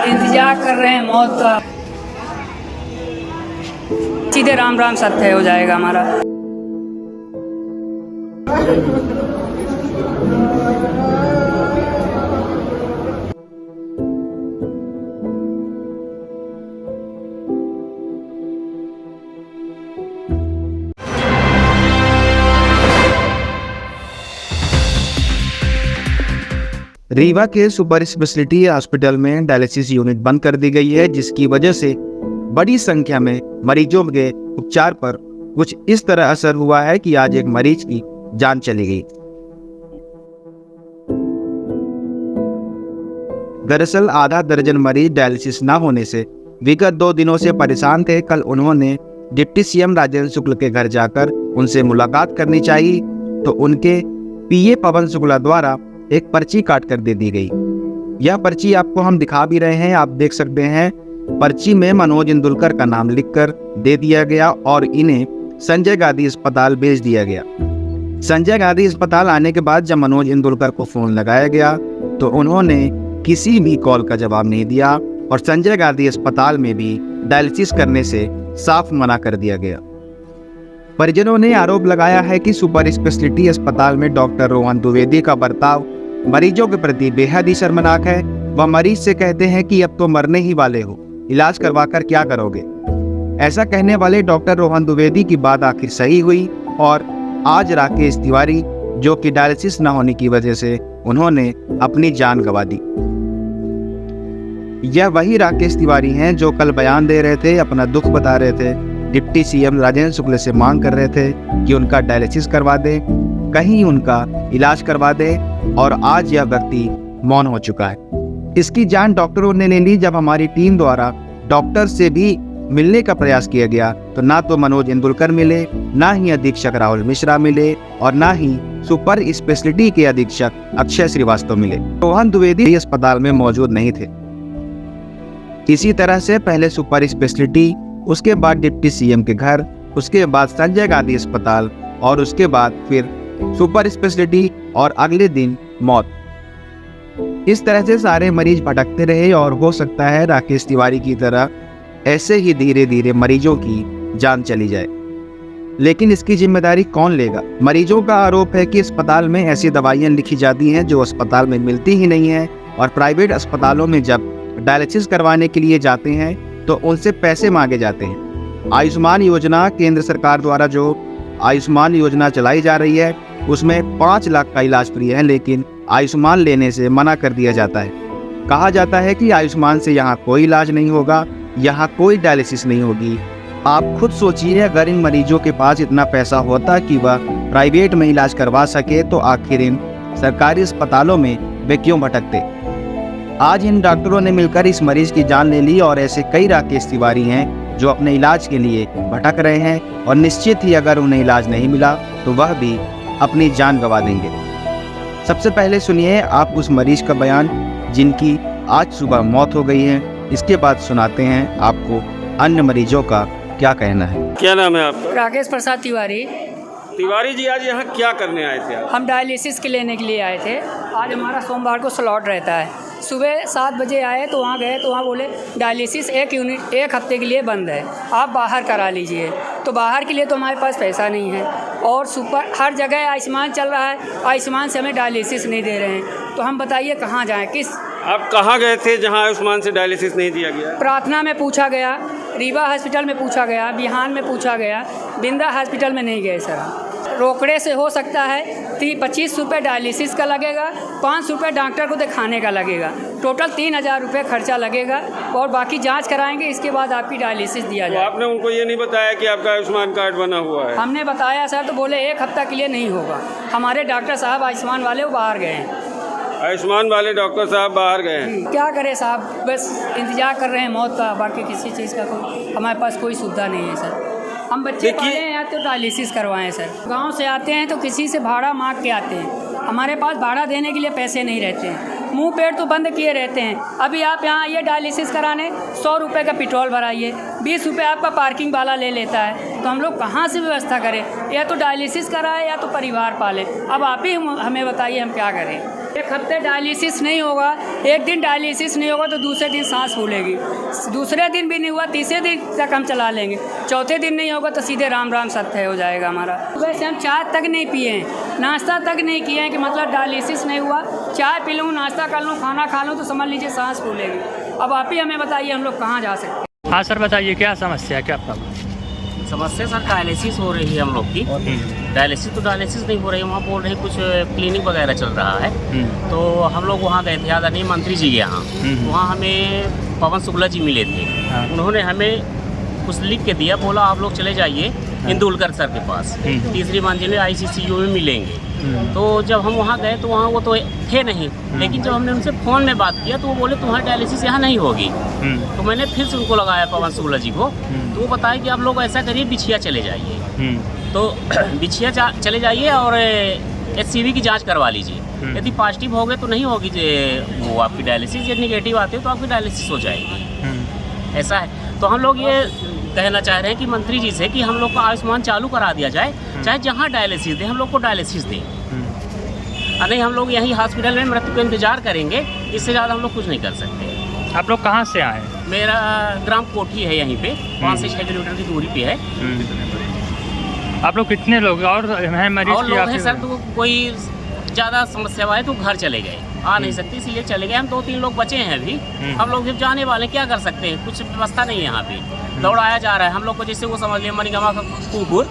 इंतजार कर रहे हैं मौत का। सीधे राम राम सत्य हो जाएगा हमारा। रीवा के सुपर स्पेशलिटी हॉस्पिटल में डायलिसिस यूनिट बंद कर दी गई है, जिसकी वजह से बड़ी संख्या में मरीजों के उपचार पर कुछ इस तरह असर हुआ है कि आज एक मरीज की जान चली गई। दरअसल आधा दर्जन मरीज डायलिसिस न होने से विगत 2 दिनों से परेशान थे। कल उन्होंने डिप्टी सीएम राजेंद्र शुक्ल के घर जाकर उनसे मुलाकात करनी चाहिए, तो उनके पीए पवन शुक्ला द्वारा एक पर्ची काट कर दे दी गई। यह पर्ची आपको हम दिखा भी रहे हैं, आप देख सकते हैं। पर्ची में मनोज इंदुलकर का नाम लिखकर दे दिया गया और इन्हें संजय गांधी अस्पताल भेज दिया गया। संजय गांधी अस्पताल आने के बाद जब मनोज इंदुलकर को फोन लगाया गया तो उन्होंने किसी भी कॉल का जवाब नहीं दिया और संजय गांधी अस्पताल में भी डायलिसिस करने से साफ मना कर दिया गया। परिजनों ने आरोप लगाया है कि सुपर स्पेशलिटी अस्पताल में डॉक्टर रोहन द्विवेदी का बर्ताव मरीजों के प्रति बेहद ही शर्मनाक है। वह मरीज से कहते हैं कि अब तो मरने ही वाले हो, इलाज करवाकर क्या करोगे। ऐसा कहने वाले डॉक्टर रोहन द्विवेदी की बात आखिर सही हुई और आज राकेश तिवारी, जो कि डायलिसिस न होने की वजह से उन्होंने अपनी जान गंवा दी। यह वही राकेश तिवारी हैं जो कल बयान दे रहे थे, अपना दुख बता रहे थे, डिप्टी सीएम राजेंद्र शुक्ल से मांग कर रहे थे कि उनका डायलिसिस करवा दें, कहीं उनका इलाज करवा दें, और आज यह व्यक्ति मौन हो चुका है। इसकी जान डॉक्टरों ने ले ली। जब हमारी टीम द्वारा डॉक्टर से भी मिलने का प्रयास किया गया तो ना तो मनोज इंदुलकर मिले, ना ही अधीक्षक राहुल मिश्रा मिले और ना ही सुपर स्पेशलिटी के अधीक्षक अक्षय श्रीवास्तव मिले। रोहन द्विवेदी अस्पताल में मौजूद नहीं थे। इसी तरह से पहले सुपर स्पेशलिटी, उसके बाद डिप्टी सीएम के घर, उसके बाद संजय गांधी अस्पताल और उसके बाद फिर सुपर स्पेशलिटी और अगले दिन मौत। इस तरह से सारे मरीज भटकते रहे और हो सकता है राकेश तिवारी की तरह ऐसे ही धीरे धीरे मरीजों की जान चली जाए। लेकिन इसकी जिम्मेदारी कौन लेगा? मरीजों का आरोप है कि अस्पताल में ऐसी दवाइयां लिखी जाती हैं जो अस्पताल में मिलती ही नहीं है, और प्राइवेट अस्पतालों में जब डायलिसिस करवाने के लिए जाते हैं तो उनसे पैसे मांगे जाते हैं। आयुष्मान योजना, केंद्र सरकार द्वारा जो आयुष्मान योजना चलाई जा रही है, उसमें 5 लाख का इलाज फ्री है, लेकिन आयुष्मान लेने से मना कर दिया जाता है। कहा जाता है कि आयुष्मान से यहाँ कोई इलाज नहीं होगा, यहाँ कोई डायलिसिस नहीं होगी। आप खुद सोचिए, अगर इन मरीजों के पास इतना पैसा होता कि वह प्राइवेट में इलाज करवा सके तो आखिर इन सरकारी अस्पतालों में वे क्यों भटकते। आज इन डॉक्टरों ने मिलकर इस मरीज की जान ले ली और ऐसे कई राकेश तिवारी हैं जो अपने इलाज के लिए भटक रहे हैं, और निश्चित ही अगर उन्हें इलाज नहीं मिला तो वह भी अपनी जान गंवा देंगे। सबसे पहले सुनिए आप उस मरीज का बयान जिनकी आज सुबह मौत हो गई है। इसके बाद सुनाते हैं आपको अन्य मरीजों का क्या कहना है। क्या नाम है आपका? राकेश प्रसाद तिवारी। तिवारी जी, आज यहाँ क्या करने आए थे आप? हम डायलिसिस के लेने के लिए आए थे। आज हमारा सोमवार को स्लॉट रहता है। सुबह 7 बजे आए तो वहाँ गए तो वहाँ बोले डायलिसिस एक यूनिट 1 हफ्ते के लिए बंद है, आप बाहर करा लीजिए। तो बाहर के लिए तो हमारे पास पैसा नहीं है, और सुपर हर जगह आयुष्मान चल रहा है, आयुष्मान से हमें डायलिसिस नहीं दे रहे हैं। तो हम बताइए कहाँ जाएँ, किस। आप कहाँ गए थे जहाँ आयुष्मान से डायलिसिस नहीं दिया गया? प्रार्थना में पूछा गया, रीवा हॉस्पिटल में पूछा गया, बिहान में पूछा गया, बिंदा हॉस्पिटल में नहीं गए सर। रोकड़े से हो सकता है 25 रुपये डायलिसिस का लगेगा, 5 रुपये डॉक्टर को दिखाने का लगेगा, टोटल 3000 रुपये खर्चा लगेगा, और बाकी जांच कराएंगे, इसके बाद आपकी डायलिसिस दिया जाए। आपने उनको ये नहीं बताया कि आपका आयुष्मान कार्ड बना हुआ है? हमने बताया सर, तो बोले 1 हफ्ता के लिए नहीं होगा। हमारे डॉक्टर साहब आयुष्मान वाले वो बाहर गए हैं। आयुष्मान वाले डॉक्टर साहब बाहर गए हैं? क्या करें साहब, बस इंतजार कर रहे हैं मौत का, बाकी किसी चीज़ का कोई हमारे पास कोई सुविधा नहीं है सर। हम बच्चे पाले हैं या तो डायलिसिस करवाएं सर। गांव से आते हैं तो किसी से भाड़ा मांग के आते हैं, हमारे पास भाड़ा देने के लिए पैसे नहीं रहते हैं, मुंह पेट तो बंद किए रहते हैं। अभी आप यहाँ आइए डायलिसिस कराने, 100 रुपये का पेट्रोल भराइए, 20 रुपये आपका पार्किंग वाला ले लेता है। तो हम लोग कहाँ से व्यवस्था करें? या तो डायलिसिस कराएं या तो परिवार पालें। अब आप ही हमें बताइए हम क्या करें। एक हफ्ते डायलिसिस नहीं होगा, एक दिन डायलिसिस नहीं होगा तो दूसरे दिन सांस फूलेगी, दूसरे दिन भी नहीं हुआ तीसरे दिन तक हम चला लेंगे, चौथे दिन नहीं होगा तो सीधे राम राम सत्य हो जाएगा हमारा। वैसे हम चाय तक नहीं पिए हैं, नाश्ता तक नहीं किए हैं कि मतलब डायलिसिस नहीं हुआ, चाय पी लूँ, नाश्ता कर लूँ, खाना खा लूँ तो समझ लीजिए सांस फूलेगी। अब आप ही हमें बताइए हम लोग कहाँ जा सकते हैं। हाँ सर बताइए क्या समस्या है, क्या प्रॉब्लम? समस्या सर डायलिसिस हो रही है हम लोग की। डायलिसिस नहीं हो रही है, वहाँ बोल रहे हैं कुछ क्लिनिक वगैरह चल रहा है। तो हम लोग वहाँ गए थे आदरणीय मंत्री जी के यहाँ। वहाँ हमें पवन शुक्ला जी मिले थे। उन्होंने हमें कुछ लिख के दिया, बोला आप लोग चले जाइए इंदुलकर सर के पास, तीसरी मंजिल में ICCU में मिलेंगे। तो जब हम वहाँ गए तो वहाँ वो तो थे नहीं, लेकिन जब हमने उनसे फ़ोन में बात किया तो वो बोले तुम्हारी डायलिसिस यहाँ नहीं होगी। तो मैंने फिर से उनको लगाया पवन शुक्ला जी को, तो वो बताया कि आप लोग ऐसा करिए बिछिया चले जाइए। तो बिछिया चले जाइए और HCV की जांच करवा लीजिए, यदि पॉजिटिव हो गए तो नहीं होगी वो आपकी डायलिसिस, यदि निगेटिव आती है तो आपकी डायलिसिस हो जाएगी। ऐसा है। तो हम लोग ये कहना चाह रहे हैं कि मंत्री जी से कि हम लोग को आयुष्मान चालू करा दिया जाए, चाहे जहाँ डायलिसिस दे हम लोग को डायलिसिस दें, और नहीं हम लोग यहीं हॉस्पिटल में मृत्यु का इंतजार करेंगे, इससे ज़्यादा हम लोग कुछ नहीं कर सकते। आप लोग कहाँ से आए? मेरा ग्राम कोठी है यहीं पे, 5 से 6 किलोमीटर की दूरी पे है। आप लोग कितने लोग और हैं मरीज? और लोग हैं सर, तो कोई ज़्यादा समस्या आए तो घर चले गए, आ नहीं सकते इसलिए चले गए। हम 2-3 लोग बचे हैं अभी, हम लोग जब जाने वाले क्या कर सकते हैं, कुछ व्यवस्था नहीं है यहाँ पे, दौड़ाया जा रहा है हम लोग को। जैसे वो समझ लिया मनीगमा का कुकुर,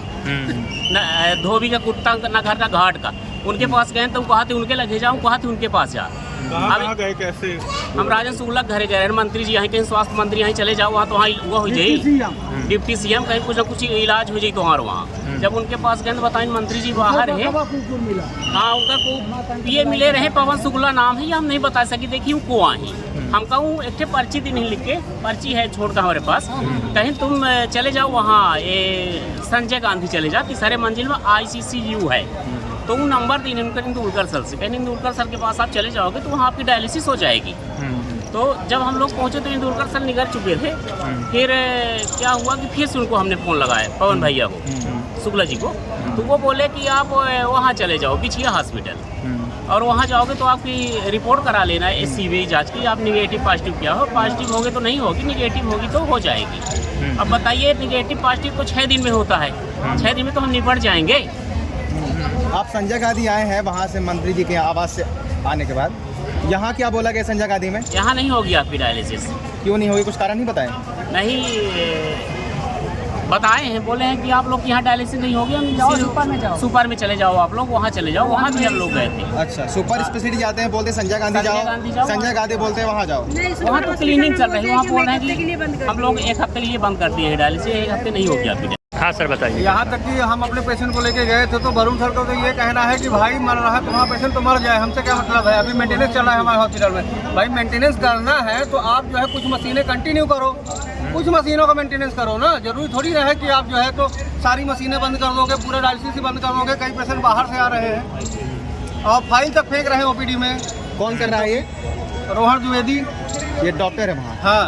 धोबी का कुत्ता, न घर का घाट का। उनके पास गए तो कहा थे उनके लगे जाऊँ, कहा थे उनके पास जा। कहाँ गए कैसे? हम राजन शुक्ला घरे गए, मंत्री जी यहाँ कहीं स्वास्थ्य मंत्री यहाँ चले जाओ, वहाँ तो वहाँ वो हो जाए डिप्टी CM, कहीं कुछ ना कुछ इलाज हो जाए तो वहाँ। जब उनके पास गए तो बताएं मंत्री जी बाहर है। हाँ, उनका को ये मिले रहे, पवन शुक्ला नाम है, ये हम नहीं बता सके। देखिए वो कौन है, हम कहूँ एक पर्ची थी नहीं लिख के, पर्ची है छोड़ कर हमारे पास, कहीं तुम चले जाओ वहाँ, ये संजय गांधी चले जाओ, तीसरे मंजिल में ICCU है। तो वो नंबर दी उनका इंदुलकर सर से, कहीं इंदुलकर सर के पास आप चले जाओगे तो वहाँ आपकी डायलिसिस हो जाएगी। तो जब हम लोग पहुँचे तो इंदुलकर सर निकल चुके थे। फिर क्या हुआ कि फिर से उनको हमने फ़ोन लगाया, पवन भैया को, शुक्ला जी को। तो वो बोले कि आप वहाँ चले जाओ बिछिया हॉस्पिटल, और वहाँ जाओगे तो आपकी रिपोर्ट करा लेना है HCV जाँच की, आप निगेटिव पॉजिटिव क्या हो। पॉजिटिव होगे तो नहीं होगी, निगेटिव होगी तो हो जाएगी। अब बताइए निगेटिव पॉजिटिव तो 6 दिन में होता है, 6 दिन में तो हम निपट जाएंगे। आप संजय गांधी आए हैं वहाँ से मंत्री जी के आवास से आने के बाद, यहाँ क्या बोला गया संजय गांधी में? यहाँ नहीं होगी आपकी डायलिसिस। क्यों नहीं होगी, कुछ कारण नहीं बताए? नहीं बताए हैं, बोले हैं कि आप लोग यहाँ डायलिसिस नहीं होगी, हम जाओ सुपर में चले जाओ, आप लोग वहाँ चले जाओ, वहाँ भी हम लोग गए थे। अच्छा, सुपर स्पेशलिटी जाते हैं, बोलते संजय गांधी जाओ, संजय गांधी बोलते हैं वहाँ जाओ। वहाँ तो क्लिनिक चल रही है, वहाँ बोल रहे हैं कि हम लोग 1 हफ्ते के लिए बंद कर दिए हैं डायलिसिस, 1 हफ्ते नहीं होगी आपकी। हाँ सर बताइए। यहाँ तक कि हम अपने पेशेंट को लेके गए थे तो वरुण सर का तो ये कहना है कि भाई मर रहा है तुम्हारा पेशेंट तो मर जाए, हमसे क्या मतलब है, अभी मेंटेनेंस चल रहा है हमारे हॉस्पिटल में। भाई मेंटेनेंस करना है तो आप जो है कुछ मशीनें कंटिन्यू करो, कुछ मशीनों का मेंटेनेंस करो ना। जरूरी थोड़ी है कि आप जो है तो सारी मशीनें बंद कर दोगे, पूरा डायलिसिस ही बंद कर दोगे। कई पेशेंट बाहर से आ रहे हैं और फाइल तक फेंक रहे हैं OPD में। कौन कर रहा है ये? रोहन द्विवेदी, ये डॉक्टर है वहाँ। हाँ,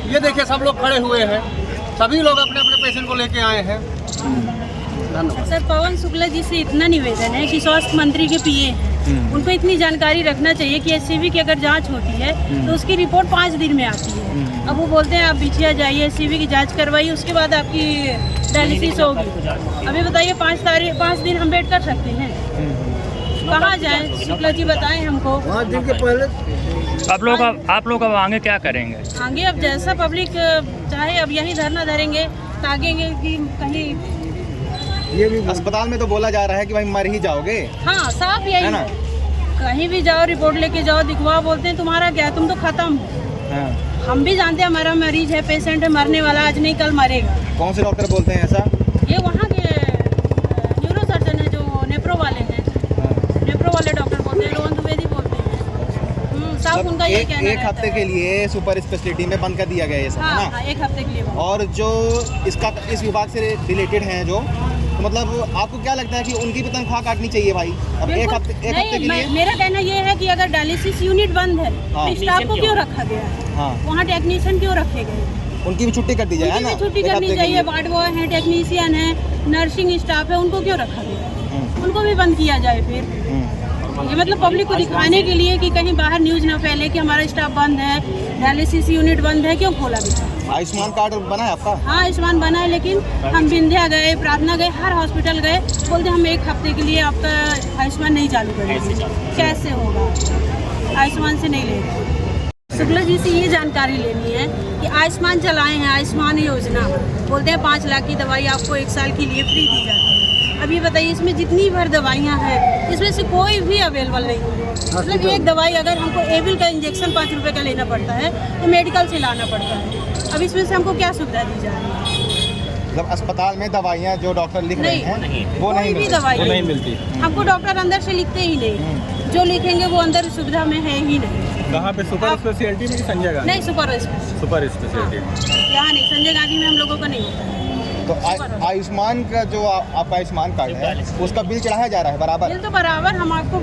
ये देखिए सब लोग खड़े हुए हैं, सभी लोग अपने अपने पेशेंट को लेके आए हैं। सर पवन शुक्ला जी से इतना निवेदन है कि स्वास्थ्य मंत्री के PA उनको इतनी जानकारी रखना चाहिए कि HCV की अगर जांच होती है तो उसकी रिपोर्ट 5 दिन में आती है। अब वो बोलते हैं आप बिछिया जाइए, HCV की जांच करवाइए, उसके बाद आपकी डायलिसिस होगी। अभी बताइए 5 दिन हम वेट कर सकते हैं? कहाँ जाएं? शुक्ला जी बताएं हमको। 5 दिन के पहले आप लोग अब आगे क्या करेंगे? आगे अब जैसा पब्लिक चाहे, अब यही धरना धरेंगे, ताकेंगे कि कहीं ये भी अस्पताल में तो बोला जा रहा है कि भाई मर ही जाओगे। हाँ साफ यही है, कहीं भी जाओ रिपोर्ट लेके जाओ, दिखवाओ, बोलते हैं तुम्हारा क्या, तुम तो खत्म हो। हम भी जानते हैं हमारा मरीज है, पेशेंट है, मरने वाला, आज नहीं कल मरेगा। कौन से डॉक्टर बोलते हैं ऐसा? ये वहाँ के न्यूरो सर्जन है जो नेप्रो वाले हैं, नेप्रो वाले डॉक्टर बोलते हैं, रोहन द्विवेदी बोलते हैं। साफ उनका ये कहना है। 1 हफ्ते के लिए सुपर स्पेशलिटी में बंद कर दिया गया ये सब, है ना? 1 हफ्ते के लिए। और जो इस विभाग से रिलेटेड हैं जो, तो मतलब आपको क्या लगता है कि उनकी भी तनख्वाह काटनी चाहिए भाई? अब 1 हफ्ते के लिए मेरा कहना ये है कि अगर डायलिसिस यूनिट बंद है तो स्टाफ को क्यों रखा गया है? हाँ, वहाँ टेक्नीशियन क्यों रखे गए? उनकी भी छुट्टी कर दी जाए, है ना? छुट्टी करनी चाहिए। वार्ड बॉय है, टेक्नीशियन है, नर्सिंग स्टाफ है, उनको क्यों रखा गया? उनको भी बंद किया जाए फिर। ये मतलब पब्लिक को दिखाने के लिए कि कहीं बाहर न्यूज़ ना फैले कि हमारा स्टाफ बंद है, डायलिसिस यूनिट बंद है, क्यों खोला गया। आयुष्मान कार्ड बना है आपका? हाँ, आयुष्मान बना है, लेकिन हम विंध्या गए, प्रार्थना गए, हर हॉस्पिटल गए, बोलते हम 1 हफ्ते के लिए आपका आयुष्मान नहीं चालू करेंगे। कैसे होगा, आयुष्मान से नहीं लेंगे। शुक्ला जी से ये जानकारी लेनी है कि आयुष्मान चलाए हैं, आयुष्मान योजना, बोलते हैं 5 लाख की दवाई आपको 1 साल के लिए फ्री दी जाती है। अब ये बताइए, इसमें जितनी भर दवाइयाँ हैं, इसमें से कोई भी अवेलेबल नहीं है। मतलब एक दवाई अगर हमको एविल का इंजेक्शन 5 रुपए का लेना पड़ता है तो मेडिकल से लाना पड़ता है। अब इसमें से हमको क्या सुविधा दी जा रही है? मतलब अस्पताल में दवाइयाँ जो डॉक्टर लिख रहे हैं वो कोई भी दवाई नहीं मिलती। हमको डॉक्टर अंदर से लिखते ही नहीं, जो लिखेंगे वो अंदर सुविधा में है ही नहीं। कहाँ पे, सुपर स्पेशलिटी में संजय गांधी? नहीं, सुपर स्पेशलिटी यहाँ नहीं, संजय गांधी में हम लोगों का नहीं होता है। तो आयुष्मान का जो आपका आयुष्मान कार्ड है उसका बिल चढ़ाया जा रहा है बराबर? बिल तो बराबर, हम आपको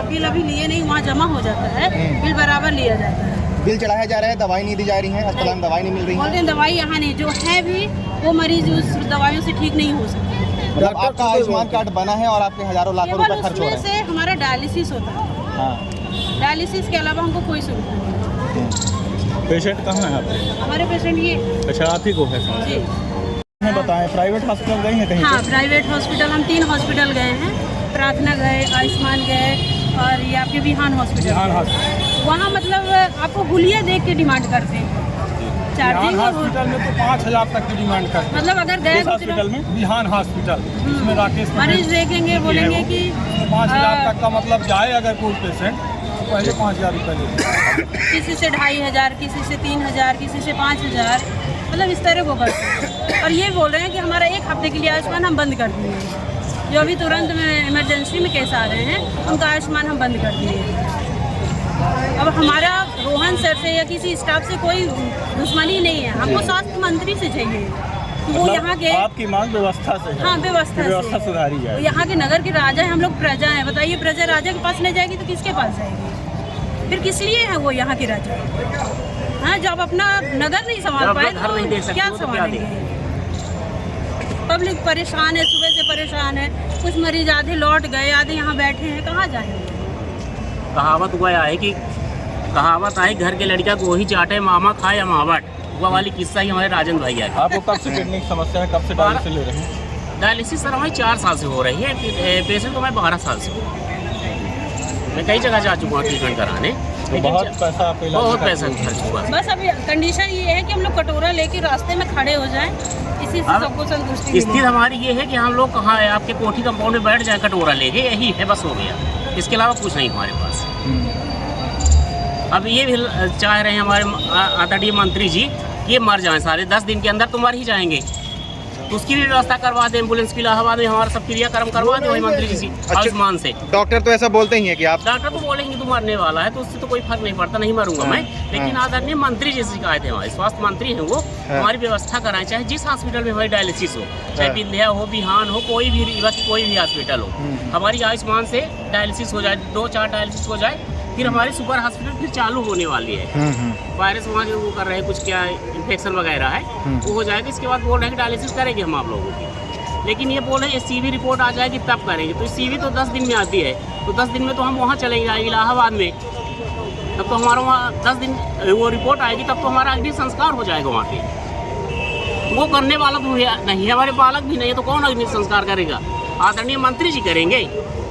बिल अभी लिए नहीं, वहाँ जमा हो जाता है, बिल बराबर लिया जाता है। बिल चढ़ाया जा रहा है, दवाई नहीं दी जा रही है, अस्पताल में दवाई नहीं मिल रही है। बोलते हैं दवाई यहाँ नहीं, जो है भी वो मरीज उस दवाइयों से ठीक नहीं हो सकता। मतलब आपका आयुष्मान कार्ड बना है और आपके हजारों लाखों रुपए खर्च हो रहे हैं। से हमारा डायलिसिस होता है। हाँ। डायलिसिस के अलावा हमको कोई सुविधा नहीं। पेशेंट कहाँ है आपके? हमारे पेशेंट ये। अच्छा, आप ही को है? जी। बताएं, प्राइवेट हॉस्पिटल गए हैं कहीं? हाँ, प्राइवेट हॉस्पिटल हम 3 हॉस्पिटल गए हैं, प्रार्थना गए, आयुष्मान गए और ये आपके बिहान हॉस्पिटल। वहाँ मतलब आपको हुलिया देख के डिमांड करते हैं, चार्जिंग हॉस्पिटल में तो 5,000 तक की डिमांड करते हैं। मतलब अगर गए हॉस्पिटल में, बिहान हॉस्पिटल, इसमें राकेश मरीज देखेंगे, बोलेंगे कि 5,000 तक का मतलब जाए अगर कोई पेशेंट तो पहले 5,000 रुपये ले, किसी से 2,500, किसी से 3,000, किसी से 5,000, मतलब इस तरह वो करते हैं। और ये बोल रहे हैं कि हमारा 1 हफ्ते के लिए आयुष्मान हम बंद कर दिए। जो अभी तुरंत में इमरजेंसी में केस आ रहे हैं उनका आयुष्मान हम बंद कर दिए। अब हमारा रोहन सर से या किसी स्टाफ से कोई दुश्मनी नहीं है, हमको स्वास्थ्य मंत्री से चाहिए कि वो यहाँ के, आपकी मांग व्यवस्था से है। हाँ, व्यवस्था सुधारी जाए। यहाँ के नगर के राजा हैं, हम लोग प्रजा हैं। बताइए, प्रजा राजा के पास नहीं जाएगी तो किसके पास जाएगी? फिर किस लिए है वो यहाँ के राजा? हाँ, जब अपना नगर नहीं संभाल पाए तो क्या संभालेंगे? पब्लिक परेशान है, सुबह से परेशान है। कुछ मरीज आधे लौट गए, आधे यहाँ बैठे हैं, कहाँ जाएंगे? कहावत हुआ है कि कहावत आई, घर के लड़का को वही चाटे, मामा खाए या मावट। वह वाली किस्सा ही हमारे राजेंद्र भैया है। आपको कब से किडनी की समस्या है, कब से डायलिसिस ले रहे हैं? डायलिसिस सर हमारी 4 साल से हो रही है, पेशेंट तो मैं 12 साल से हूँ। मैं कई जगह जा चुका हूँ ट्रीटमेंट कराने, बहुत पैसा खर्च हुआ। बस अभी कंडीशन ये है कि हम लोग कटोरा लेके रास्ते में खड़े हो जाएं, इसी से सबको संतुष्टि। स्थिति हमारी ये है कि हम लोग कहाँ है, आपके कोठी कंपाउंड में बैठ जाए कटोरा लेके, यही है, बस हो गया। इसके अलावा कुछ नहीं हमारे पास। अब ये भी चाह रहे हैं हमारे आदरणीय मंत्री जी कि ये मर जाएं सारे, 10 दिन के अंदर तो मर ही जाएंगे। तो उसकी भी व्यवस्था करवा दें, एम्बुलेंस की इलाहाबाद में हमारा सब क्रियाक्रम करवा दें वही मंत्री जी से आयुष्मान से। डॉक्टर तो ऐसा बोलते ही हैं कि आप, डॉक्टर तो बोलेंगे तू मरने वाला है, तो उससे तो कोई फर्क नहीं पड़ता, नहीं मरूंगा मैं। लेकिन आदरणीय मंत्री जी से शिकायत है, हमारे स्वास्थ्य मंत्री हैं वो, हमारी व्यवस्था कराएं, चाहे जिस हॉस्पिटल में हमारी डायलिसिस हो, चाहे विंध्या हो, बिहान हो, कोई भी हॉस्पिटल हो, हमारी आयुष्मान से डायलिसिस हो जाए, 2-4 डायलिसिस हो जाए, फिर हमारी सुपर हॉस्पिटल फिर चालू होने वाली है। वायरस वहाँ के वो कर रहे हैं, कुछ क्या इन्फेक्शन वगैरह है, वो हो जाएगा। इसके बाद बोल रहे हैं कि डायलिसिस करेंगे हम आप लोगों की, लेकिन ये बोल रहे हैं CV रिपोर्ट आ जाएगी तब करेंगे। तो CV तो 10 दिन में आती है, तो 10 दिन में तो हम वहाँ चले जाएंगे इलाहाबाद में, तब तो हमारा वहाँ 10 दिन वो रिपोर्ट आएगी, तब तो हमारा अग्नि संस्कार हो जाएगा वहाँ पे। वो करने वाला तो नहीं है, हमारे पालक भी नहीं है, तो कौन अग्नि संस्कार करेगा? आदरणीय मंत्री जी करेंगे।